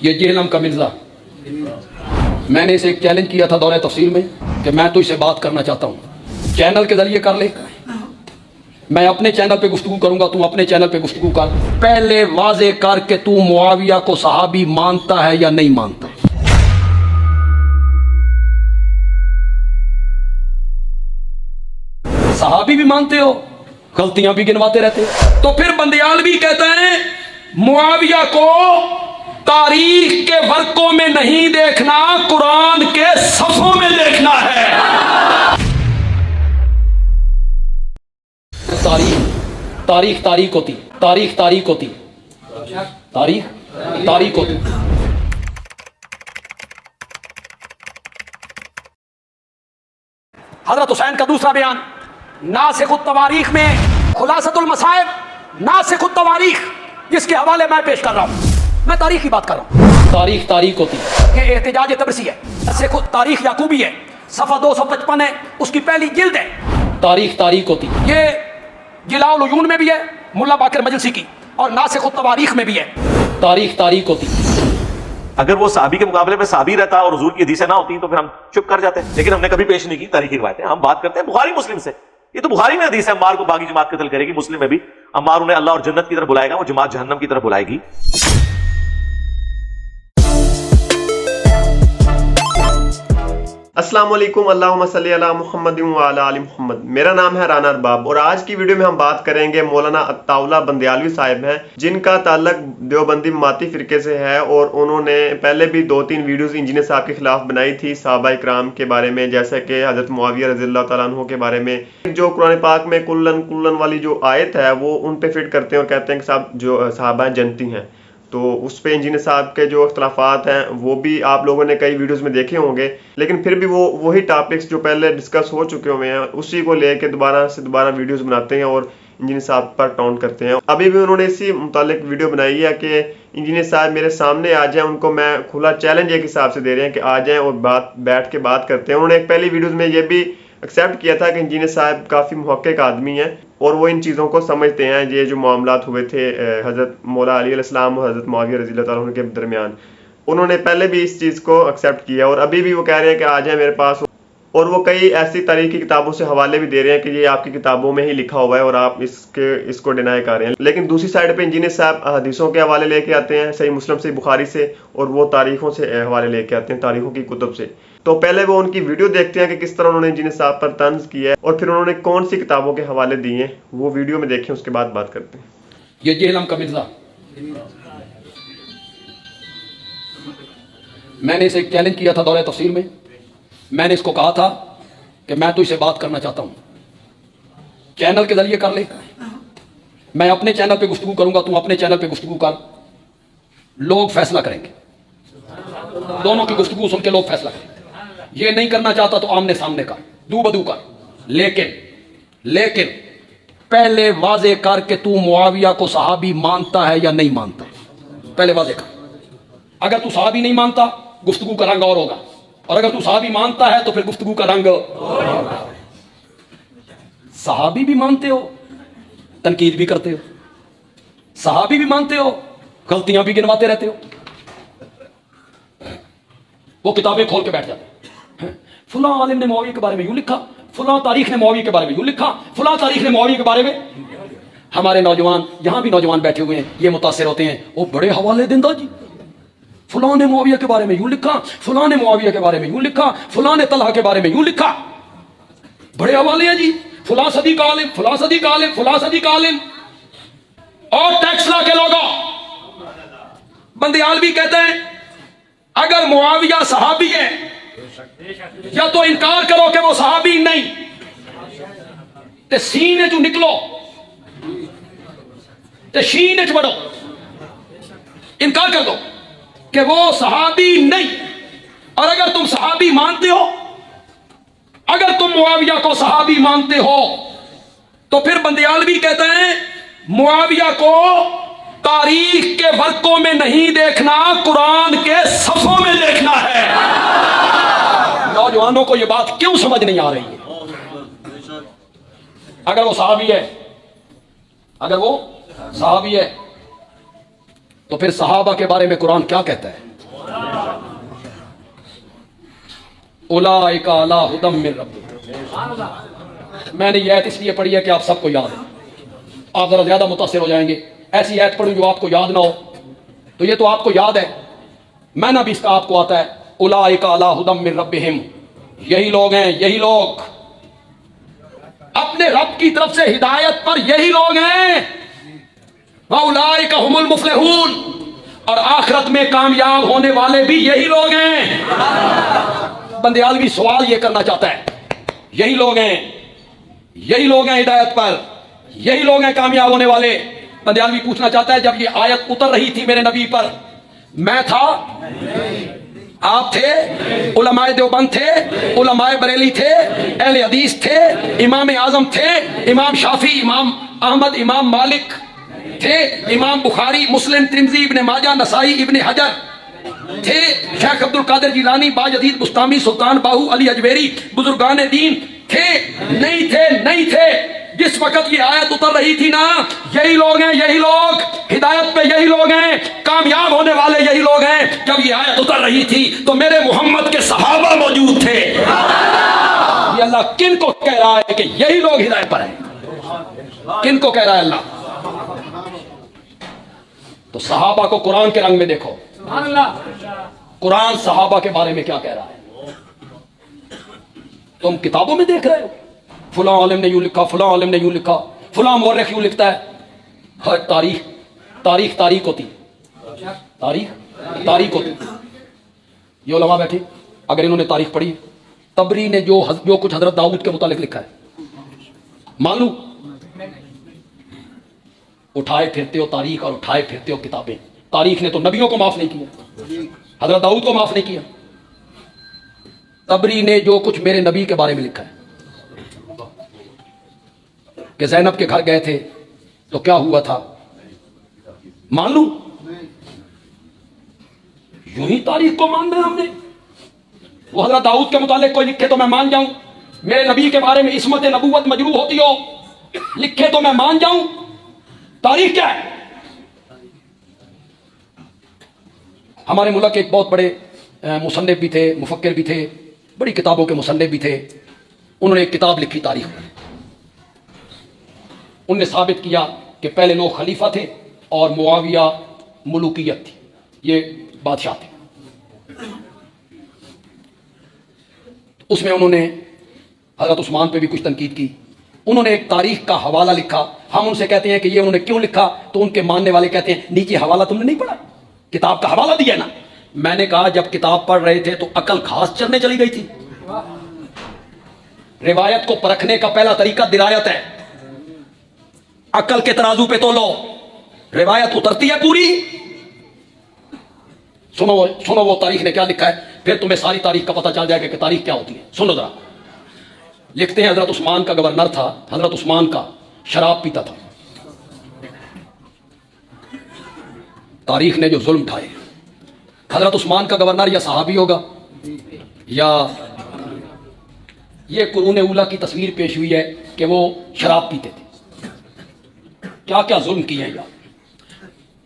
یہ جہنم کا مرزا، میں نے اسے ایک چیلنج کیا تھا دورہ تفسیر میں کہ میں تو اسے بات کرنا چاہتا ہوں، چینل کے ذریعے کر لے، میں اپنے چینل پہ گفتگو کروں گا، تم اپنے چینل پہ گفتگو کر۔ پہلے واضح کر کہ تو معاویہ کو صحابی مانتا ہے یا نہیں مانتا؟ صحابی بھی مانتے ہو، غلطیاں بھی گنواتے رہتے ہو، تو پھر بندیال بھی کہتا ہے معاویہ کو تاریخ کے ورقوں میں نہیں دیکھنا، قرآن کے صفوں میں دیکھنا ہے۔ تاریخ ہوتی، تاریخ ہوتی، تاریخ ہوتی۔ حضرت حسین کا دوسرا بیان، ناسخ التواریخ میں خلاصۃ المصائب ناسخ التواریخ، جس کے حوالے میں پیش کر رہا ہوں، میں تاریخ کی بات کر رہا ہوں۔ تاریخ ہوتی، یہ احتجاج تبرسی ہے، تاریخ یعقوبی ہے، صفحہ 255 ہے، اس کی پہلی جلد ہے۔ تاریخ ہوتی، یہ جلاء العیون میں بھی ہے ملا باقر مجلسی کی، اور ناسخ التواریخ میں بھی ہے۔ تاریخ ہوتی۔ اگر وہ صحابی کے مقابلے میں صحابی رہتا اور حضور کی حدیثیں نہ ہوتی تو پھر ہم چپ کر جاتے، لیکن ہم نے کبھی پیش نہیں کی تاریخی روایتیں، ہم بات کرتے ہیں بخاری مسلم سے۔ یہ تو بخاری میں حدیث ہے، عمار کو باغی جماعت قتل کرے گی، مسلم میں بھی عمار انہیں اللہ اور جنت کی طرف بلائے گا، وہ جماعت جہنم کی طرف بلائے گی۔ السلام علیکم، اللہم صلی علی محمد وعلی آل محمد۔ میرا نام ہے رانا ارباب اور آج کی ویڈیو میں ہم بات کریں گے مولانا عطاءاللہ بندیالوی صاحب ہیں، جن کا تعلق دیوبندی ماتی فرقے سے ہے، اور انہوں نے پہلے بھی 2-3 ویڈیوز انجینئر صاحب کے خلاف بنائی تھی صحابہ اکرام کے بارے میں، جیسے کہ حضرت معاویہ رضی اللہ تعالیٰ عنہ کے بارے میں، جو قرآن پاک میں کلن والی جو آیت ہے وہ ان پہ فٹ کرتے ہیں اور کہتے ہیں کہ صاحب جو صحابہ جنتی ہیں، تو اس پہ انجینئر صاحب کے جو اختلافات ہیں وہ بھی آپ لوگوں نے کئی ویڈیوز میں دیکھے ہوں گے، لیکن پھر بھی وہ وہی ٹاپکس جو پہلے ڈسکس ہو چکے ہوئے ہیں اسی کو لے کے دوبارہ ویڈیوز بناتے ہیں اور انجینئر صاحب پر ٹاؤنٹ کرتے ہیں۔ ابھی بھی انہوں نے اسی متعلق ویڈیو بنائی ہے کہ انجینئر صاحب میرے سامنے آ جائیں، ان کو میں کھلا چیلنج ایک حساب سے دے رہے ہیں کہ آ جائیں اور بیٹھ کے بات کرتے ہیں۔ انہوں نے ایک پہلی ویڈیوز میں یہ بھی ایکسیپٹ کیا تھا کہ انجینئر صاحب کافی محقق آدمی ہیں اور وہ ان چیزوں کو سمجھتے ہیں، یہ جو معاملات ہوئے تھے حضرت مولا علی علیہ السلام اور حضرت معاویہ رضی اللہ تعالیٰ عنہ کے درمیان، انہوں نے پہلے بھی اس چیز کو ایکسیپٹ کیا اور ابھی بھی وہ کہہ رہے ہیں کہ آ جائیں میرے پاس، اور وہ کئی ایسی تاریخی کتابوں سے حوالے بھی دے رہے ہیں کہ یہ آپ کی کتابوں میں ہی لکھا ہوا ہے اور آپ اس کو ڈینائی کر رہے ہیں۔ لیکن دوسری سائڈ پہ انجینئر صاحب حدیثوں کے حوالے لے کے آتے ہیں، صحیح مسلم سے، بخاری سے، اور وہ تاریخوں سے حوالے لے کے آتے ہیں، تاریخوں کی کتب سے۔ تو پہلے وہ ان کی ویڈیو دیکھتے ہیں کہ کس طرح انہوں نے انجینئر صاحب پر طنز کیا ہے اور پھر انہوں نے کون سی کتابوں کے حوالے دیے ہیں، وہ ویڈیو میں دیکھیں، اس کے بعد بات کرتے ہیں۔ یہ جہنم کا مرزا، میں نے اسے ایک چیلنج کیا تھا دورہ تفسیر میں نے اس کو کہا تھا کہ میں تو اسے بات کرنا چاہتا ہوں، چینل کے ذریعے کر لے، میں اپنے چینل پہ گفتگو کروں گا، تم اپنے چینل پہ گفتگو کر، لوگ فیصلہ کریں گے، دونوں کی گفتگو سن کے لوگ فیصلہ کریں گے۔ یہ نہیں کرنا چاہتا تو آمنے سامنے کر، دو بدو کر، لیکن پہلے واضح کر کہ تو معاویہ کو صحابی مانتا ہے یا نہیں مانتا، پہلے واضح کر۔ اگر تو صحابی نہیں مانتا گفتگو کا رنگ اور ہوگا، اور اگر تو صحابی مانتا ہے تو پھر گفتگو کا رنگ ہوگا۔ صحابی بھی مانتے ہو، تنقید بھی کرتے ہو، صحابی بھی مانتے ہو، غلطیاں بھی گنواتے رہتے ہو، وہ کتابیں کھول کے بیٹھ جاتے ہیں، فلاں عالم نے معاویہ کے بارے میں یوں لکھا، فلاں تاریخ نے معاویہ کے بارے میں یوں لکھا، فلاں تاریخ نے معاویہ کے بارے میں۔ ہمارے نوجوان، یہاں بھی نوجوان بیٹھے ہوئے ہیں، یہ متاثر ہوتے ہیں، وہ بڑے حوالے دندہ جی، فلاں نے معاویہ کے بارے میں یوں لکھا، فلاں نے معاویہ کے بارے میں یوں لکھا، فلاں نے طلحہ کے بارے میں یوں لکھا، بڑے حوالے ہیں جی، فلاں صدی کا عالم، فلاں صدی کا عالم، فلاں صدی کا عالم۔ اور ٹیکس لا کے لوگوں، بندیال بھی کہتے ہیں اگر معاویہ صحابی ہے یا تو انکار کرو کہ وہ صحابی نہیں، تے سینے جو نکلو تے شینے جو بڑھو، انکار کر دو کہ وہ صحابی نہیں۔ اور اگر تم صحابی مانتے ہو، اگر تم معاویہ کو صحابی مانتے ہو تو پھر بندیال بھی کہتے ہیں معاویہ کو تاریخ کے ورقوں میں نہیں دیکھنا، قرآن کے صفوں میں دیکھنا ہے۔ نوجوانوں کو یہ بات کیوں سمجھ نہیں آ رہی ہے؟ اگر وہ صحابی ہے تو پھر صحابہ کے بارے میں قرآن کیا کہتا ہے؟ उलाइका अला हुदम मिन रब्बिहिम। मैंने ये आयत इसलिए पढ़ी है कि आप सबको याद है, आप जरा ज्यादा मुतासिर हो जाएंगे। ऐसी आयत पढ़ूं जो आपको याद ना हो, तो ये तो आपको याद है, मैना भी इसका आपको आता है। उलाइका अला हुदम मिन रब्बिहिम, यही लोग हैं, यही लोग अपने रब की तरफ से हिदायत पर, यही लोग हैं। व उलाइका हुमुल मुफलिहून, और आखिरत में कामयाब होने वाले भी यही लोग हैं। बंदयालवी सवाल ये करना चाहता है, यही लोग हैं, यही लोग हैं हिदायत पर, यही लोग हैं कामयाब होने वाले। बंदयालवी पूछना चाहता है, जब ये आयत उतर रही थी मेरे नबी पर, मैं था, आप थे, उलमाए देवबंद थे, उलमाए बरेली थे, अहले हदीस थे, इमाम आजम थे, इमाम शाफी, इमाम अहमद, इमाम मालिक थे, इमाम बुखारी, मुस्लिम, तिरमिजी, इब्ने माजा, नसाई, इब्ने हजर थे, शेख अब्दुल कादिर जिलानी, बाजदीद बुस्तामी, सुल्तान बाहू, अली अजमेरी, बुजुर्गान दीन थे, नहीं थे, नहीं थे। जिस वक्त ये आयत उतर रही थी ना, यही लोग हैं, यही लोग हिदायत पे, यही लोग हैं कामयाब होने वाले, यही लोग हैं। जब ये आयत उतर रही थी तो मेरे मोहम्मद के सहाबा मौजूद थे। ये अल्लाह किन को कह रहा है कि यही लोग हिदायत पर हैं? किन को कह रहा है अल्लाह? तो सहाबा को कुरान के रंग में देखो, कुरान सहाबा के बारे में क्या कह रहा है। तुम किताबों में देख रहे हो, फुला आलिम ने यूं लिखा, फुला आलिम ने यूं लिखा, फुला मुअर्रिख यूं लिखता है। हर तारीख तारीख तारीख होती, तारीख तारीख होती। ये उलमा बैठे, अगर इन्होंने तारीख पढ़ी, तबरी ने जो कुछ हजरत दाऊद के मुतालिक लिखा है मान लो। उठाए फिरते हो तारीख और उठाए फिरते हो किताबें। तारीख ने तो नबियों को माफ नहीं किया, हजरत दाऊद को माफ नहीं किया। तबरी ने जो कुछ मेरे नबी के बारे में लिखा है कि ज़ैनब के घर गए थे तो क्या हुआ था, मान लूं? यूं ही तारीख को मान लिया हमने। वो हजरत दाऊद के मुतालिक कोई लिखे तो मैं मान जाऊं, मेरे नबी के बारे में इस्मत नबूवत मजरू होती हो, लिखे तो मैं मान जाऊं। तारीख क्या है? हमारे मुल्क के एक बहुत बड़े मुसन्निफ भी थे, मुफक्किर भी थे, बड़ी किताबों के मुसन्निफ भी थे। उन्होंने एक किताब लिखी तारीख पर। उनने साबित किया कि पहले लोग खलीफा थे और मुआविया मुलूकियत थी, ये बादशाह थे। उसमें उन्होंने हजरत उस्मान पे भी कुछ तनकीद की। उन्होंने एक तारीख का हवाला लिखा। हम उनसे कहते हैं कि ये उन्होंने क्यों लिखा, तो उनके मानने वाले कहते हैं नीचे हवाला तुमने नहीं पढ़ा, किताब का हवाला दिया ना। मैंने कहा जब किताब पढ़ रहे थे तो अकल घास चरने चली गई थी। रिवायत को परखने का पहला तरीका दिरायत है। अकल के तराजू पे तोलो, रिवायत उतरती है पूरी। सुनो वो तारीख ने क्या लिखा है, फिर तुम्हें सारी तारीख का पता चल जाएगा कि तारीख क्या होती है। सुनो जरा, लिखते हैं हजरत उस्मान का गवर्नर था, हजरत उस्मान का शराब पीता था। तारीख ने जो जुल्म उठाए, हजरत उस्मान का गवर्नर या सहाबी होगा या ये कुरूने उला की तस्वीर पेश हुई है कि वो शराब पीते थे। क्या क्या जुल्म किए हैं यार।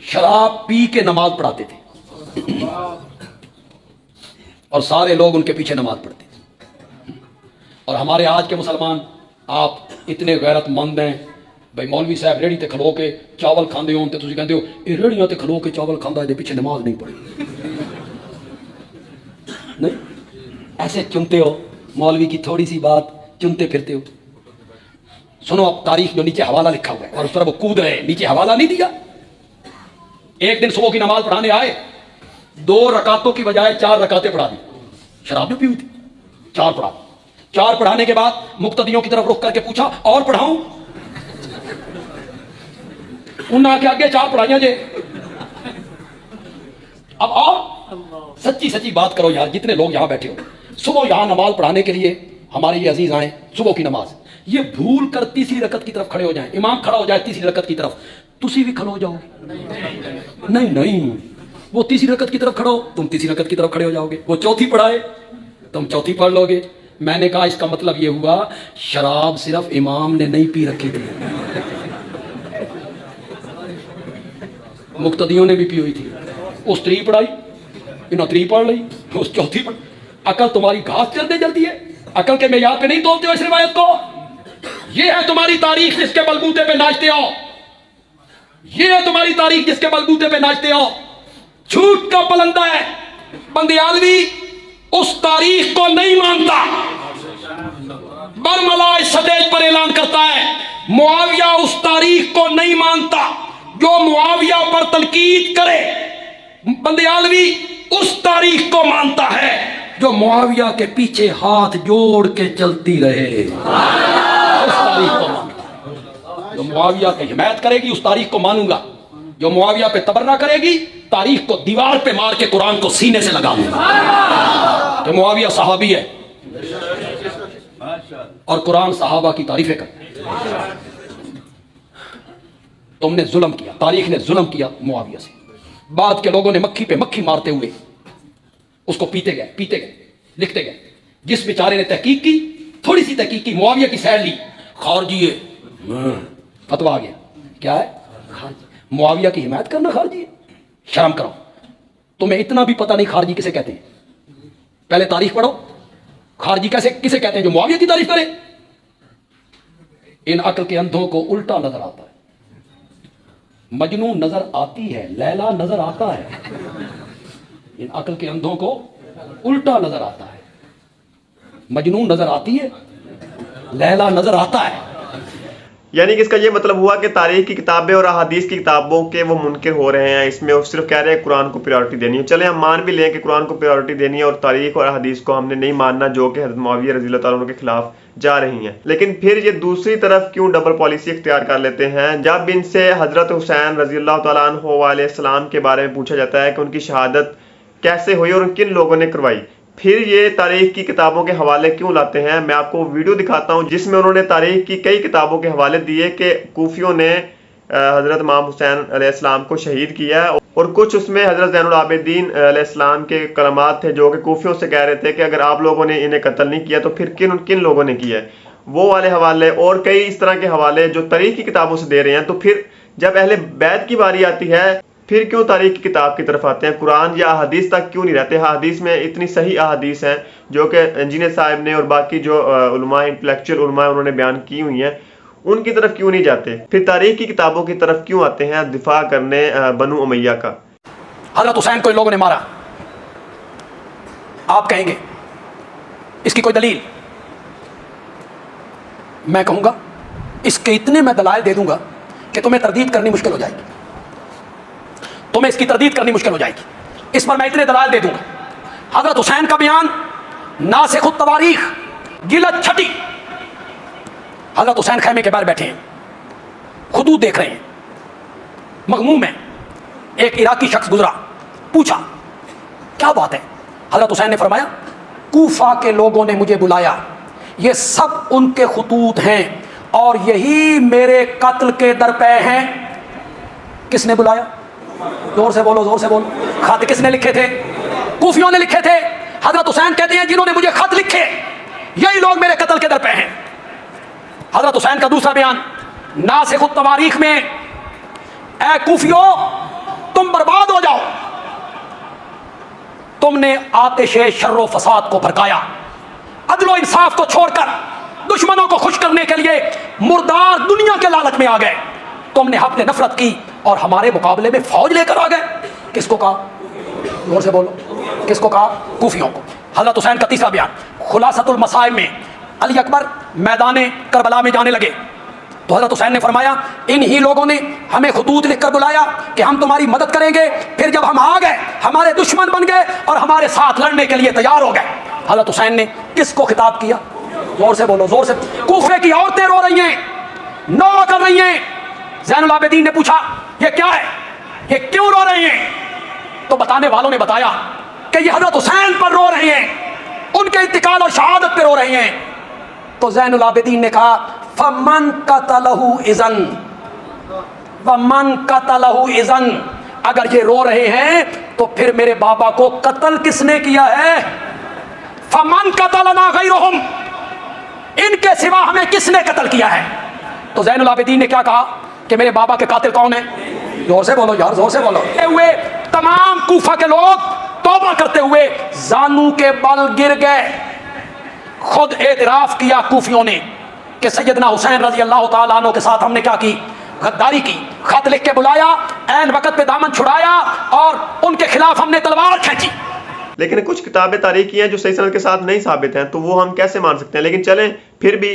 शराब पी के नमाज पढ़ाते थे और सारे लोग उनके पीछे नमाज पढ़ते थे। और हमारे आज के मुसलमान, आप इतने गैरतमंद हैं भाई, मौलवी साहब रेड़ी ते खलो के चावल खाते हो तो कहते हो ये रेड़ियां ते खलो के चावल खांदा है, पीछे नमाज नहीं पढ़ी। नहीं, ऐसे चुनते हो मौलवी की थोड़ी सी बात, चुनते फिरते हो। सुनो अब तारीख जो नीचे हवाला लिखा हुआ है और उस तरह वो कूद रहे, नीचे हवाला नहीं दिया। एक दिन सुबह की नमाज पढ़ाने आए, 2 रकातों की बजाय 4 रकातें पढ़ा दी। शराब भी पी हुई थी, 4 पढ़ा। 4 पढ़ाने के बाद मुक्तदियों की तरफ रुख करके पूछा और पढ़ाऊं? उन्हें आके आगे 4 पढ़ाइया जे। अब आओ सच्ची सच्ची बात करो यार, जितने लोग यहां बैठे हो, सुबह यहां नमाज पढ़ाने के लिए हमारे ये अजीज आए, सुबह की नमाज, ये भूल कर तीसरी रकत की तरफ खड़े हो जाएं, इमाम खड़ा हो जाए तीसरी रकत की तरफ, तुसी भी खड़े हो जाओ। नहीं नहीं, वो तीसरी रकत की तरफ खड़ो, तुम तीसरी रकत की तरफ खड़े हो जाओगे। वो चौथी पढ़ाए, तुम चौथी पढ़ लोगे। मैंने कहा इसका मतलब ये हुआ शराब सिर्फ इमाम ने नहीं पी रखी थी, मुक्तदियों ने भी पी हुई थी। उस 3 पढ़ाई, इन्होंने 3 पढ़ ली, उस चौथी पढ़। अकल तुम्हारी घास चलते जलती है, अकल के मेयार पे नहीं तोलते हो इस रिवायत को। ये है तुम्हारी तारीख जिसके बलबूते पे नाचते हो, ये है तुम्हारी तारीख जिसके बलबूते पे नाचते हो। झूठ का पलंदा है बंदियालवी, उस तारीख को नहीं मानता। बरमला इस स्टेज पर ऐलान करता है मुआविया उस तारीख को नहीं मानता जो मुआविया पर तनकीद करे। बंदियालवी उस तारीख को मानता है जो मुआविया के पीछे हाथ जोड़ के चलती रहे। उस तारीख को मानता, जो मुआविया की हिमायत करेगी उस तारीख को मानूंगा। जो मुआविया पे तबर्रा करेगी, तारीख को दीवार पे मार के कुरान को सीने से लगा दूंगा। तो मुआविया सहाबी है और कुरान सहाबा की तारीफें कर। तुमने जुल्म किया, तारीख ने जुल्म किया मुआविया से। बाद के लोगों ने मक्खी पे मक्खी मारते हुए उसको पीते गए, लिखते गए। जिस बेचारे ने तहकीक की, थोड़ी सी तहकीक की, मुआविया की सैर ली, खारजी है, फतवा आ गया। क्या है? खारजी। मुआविया की हिमायत करना खारजी है? शर्म करो, तुम्हें इतना भी पता नहीं खारजी किसे कहते हैं। पहले तारीख पढ़ो, खारजी किसे कहते हैं जो मुआविया की तारीफ करे। इन अक्ल के अंधों को उल्टा नजर आता है। मजनू नजर आती है, लैला नजर आता है। इन अक्ल के अंधों को उल्टा नजर आता है। मजनू नजर आती है, लैला नजर आता है। यानी कि इसका ये मतलब हुआ कि तारीख की किताबें और अहादीस की किताबों के वो मुनकिर हो रहे हैं, इसमें वो सिर्फ कह रहे हैं कुरान को प्रायोरिटी देनी है। चले हम मान भी लें कि कुरान को प्रायोरिटी देनी है और तारीख और अहादीस को हमने नहीं मानना, जो कि हज़रत मुआविया रज़ी अल्लाह ताला अन्हु के खिलाफ जा रही हैं। लेकिन फिर ये दूसरी तरफ क्यों डबल पॉलिसी इख्तियार कर लेते हैं? जब इनसे हज़रत हुसैन रज़ी अल्लाह ताला अन्हु अलैहिस्सलाम के बारे में पूछा जाता है कि उनकी शहादत कैसे हुई और किन लोगों ने करवाई, फिर ये तारीख की किताबों के हवाले क्यों लाते हैं? मैं आपको वीडियो दिखाता हूं जिसमें उन्होंने तारीख की कई किताबों के हवाले दिए कि कूफियों ने हज़रत इमाम हुसैन अलैहिस्सलाम को शहीद किया है, और कुछ उसमें हज़रत ज़ैनुल आबिदीन अलैहिस्सलाम के कलमात थे जो कि कूफियों से कह रहे थे कि अगर आप लोगों ने इन्हें कत्ल नहीं किया तो फिर किन लोगों ने किया है, वो वाले हवाले और कई इस तरह के हवाले जो तारीख की किताबों से दे रहे हैं। तो फिर जब अहले बैत की बारी आती है, फिर क्यों तारीख की किताब की तरफ आते हैं? कुरान या अहादीस तक क्यों नहीं रहते? अहादीस में इतनी सही अहादीस हैं जो कि इंजीनियर साहब ने और बाकी जो उलमा इंटेलेक्चुअल उलमा उन्होंने बयान की हुई हैं, उनकी तरफ क्यों नहीं जाते? फिर तारीख की किताबों की तरफ क्यों आते हैं दिफा करने बनु उमैया का? हज़रत हुसैन को इन लोगों ने मारा, आप कहेंगे इसकी कोई दलील? मैं कहूंगा इसके इतने मैं दलाइल दे दूंगा कि तुम्हें तरदीद करनी मुश्किल हो जाएगी, तुम्हें इसकी तरदीद करनी मुश्किल हो जाएगी। इस पर मैं इतने दलाल दे दूंगा। हज़रत हुसैन का बयान नासिखुत तवारीख जिल्द 6, हज़रत हुसैन खैमे के बाहर बैठे हैं, खुदूद देख रहे हैं, मगमूम है। एक इराकी शख्स गुजरा, पूछा क्या बात है? हज़रत हुसैन ने फरमाया कूफा के लोगों ने मुझे बुलाया, ये सब उनके खुतूत हैं और यही मेरे कत्ल के दरपे हैं। किसने बुलाया? जोर से बोलो, जोर से बोलो। खत किसने लिखे थे? कूफियों ने लिखे थे। हज़रत हुसैन कहते हैं जिन्होंने मुझे खत लिखे यही लोग मेरे कत्ल के दरपे हैं। हज़रत हुसैन का दूसरा बयान नासिखुत तवारीख में, ऐ कूफियों तुम बर्बाद हो जाओ, तुमने आतिशे शर्रो फसाद को भड़काया, अदलो इंसाफ को छोड़कर दुश्मनों को खुश करने के लिए मुर्दार दुनिया के लालच में आ गए, तुमने हक नफरत की और हमारे मुकाबले में फौज लेकर आ गए। किसको कहा? जोर से बोलो, किसको कहा? कूफियों को। हज़रत हुसैन का तीसरा बयान खुलासतुल मसाइब में, अली अकबर मैदान करबला में जाने लगे तो हज़रत हुसैन ने फरमाया इन्हीं लोगों ने हमें खुतूत लिखकर बुलाया कि हम तुम्हारी मदद करेंगे, फिर जब हम आ गए हमारे दुश्मन बन गए और हमारे साथ लड़ने के लिए तैयार हो गए। हज़रत हुसैन ने किसको खिताब किया? जोर से बोलो, जोर से। कूफे की औरतें रो रही हैं, नौ कर रही हैं। ज़ैनुल आबिदीन ने पूछा ये क्या है, ये क्यों रो रहे हैं? तो बताने वालों ने बताया कि ये हज़रत हुसैन पर रो रहे हैं, उनके इंतकाल और शहादत पे रो रहे हैं। तो ज़ैनुल आबिदीन ने कहा फमन कतलहु इज़न, फमन कतलहु इज़न, अगर ये रो रहे हैं तो फिर मेरे बाबा को कत्ल किसने किया है? फमन कतलना गैरुहुम, इनके सिवा हमें किसने कत्ल किया है? तो ज़ैनुल आबिदीन ने क्या कहा कि मेरे बाबा के कातिल कौन है? जोर से बोलो यार, जोर से बोलो। हुए तमाम कूफा के लोग तौबा करते हुए जानू के बल गिर गए। खुद एतराफ किया कूफियों ने कि सैयदना हुसैन रजी अल्लाह ताला अन्हु के साथ हमने क्या की, गद्दारी की, खत लिख के बुलाया, ऐन वक्त पे दामन छुड़ाया और उनके खिलाफ हमने तलवार खींची। लेकिन कुछ किताबें तारीखी हैं जो सही सनद के साथ नहीं साबित हैं, तो वो हम कैसे मान सकते हैं? लेकिन चलें फिर भी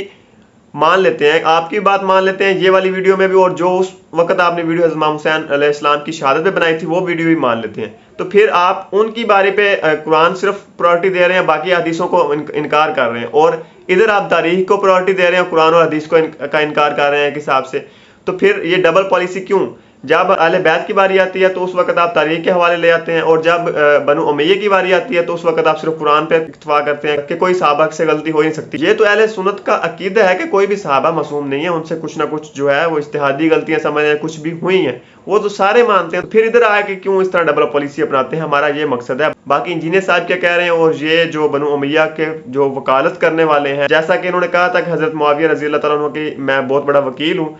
मान लेते हैं, आपकी बात मान लेते हैं ये वाली वीडियो में भी, और जो उस वक्त आपने वीडियो इमाम हुसैन अलैहिस्सलाम की शहादत पे बनाई थी वो वीडियो भी मान लेते हैं। तो फिर आप उनकी बारे पे कुरान सिर्फ प्रायोरिटी दे रहे हैं, बाकी हदीसों को इनकार कर रहे हैं, और इधर आप तारीख को प्रायोरिटी दे रहे हैं, कुरान और हदीस का इनकार कर रहे हैं एक हिसाब से। तो फिर ये डबल पॉलिसी क्यों? जब अहले बैत की बारी आती है तो उस वक्त आप तारीख के हवाले ले आते हैं, और जब बनु उमैया की बारी आती है तो उस वक्त आप सिर्फ कुरान पे इत्तफा करते हैं कि कोई सहाबा से गलती हो ही नहीं सकती। ये तो अहले सुन्नत का अकीदा है कि कोई भी सहाबा मासूम नहीं है, उनसे कुछ ना कुछ जो है वो इज्तिहादी गलतियां समझ हैं, कुछ भी हुई हैं, वो तो सारे मानते हैं। फिर इधर आया कि क्यों इस तरह डबल पॉलिसी अपनाते हैं, हमारा ये मकसद है। बाकी इंजीनियर साहब क्या कह रहे हैं, और ये जो बनु उमैया के जो वकालत करने वाले हैं, जैसा कि इन्होंने कहा था कि हजरत मुआविया रजी अल्लाह तआला अन्हु की मैं बहुत बड़ा वकील हूँ,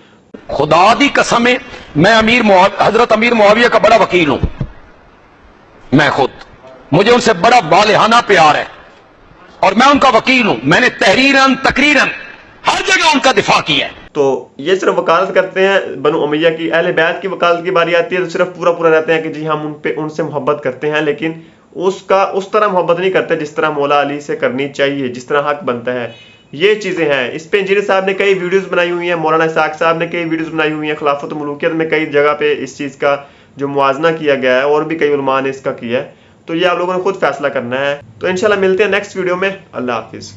खुदा दी कसम है मैं हजरत अमीर मुआविया का बड़ा वकील हूं, मैं खुद, मुझे उनसे बड़ा बालिहाना प्यार है और मैं उनका वकील हूं। मैंने तहरीरन तकरीरन हर जगह उनका दिफा किया है। तो ये सिर्फ वकालत करते हैं बनु उमैया की। अहले बैत की वकालत की बारी आती है तो सिर्फ पूरा रहते हैं कि जी हम उनसे मोहब्बत करते हैं, लेकिन उसका उस तरह मोहब्बत नहीं करते जिस तरह मौला अली से करनी चाहिए, जिस तरह हक बनता है। ये चीज़ें हैं। इस पे इंजीनियर साहब ने कई वीडियोस बनाई हुई हैं, मौलाना इसाक साहब ने कई वीडियोस बनाई हुई हैं, खिलाफत मुल्कियत में कई जगह पे इस चीज़ का जो मुआजना किया गया है, और भी कई उलमा ने इसका किया है। तो ये आप लोगों ने खुद फैसला करना है। तो इंशाल्लाह मिलते हैं नेक्स्ट वीडियो में। अल्लाह हाफिज़।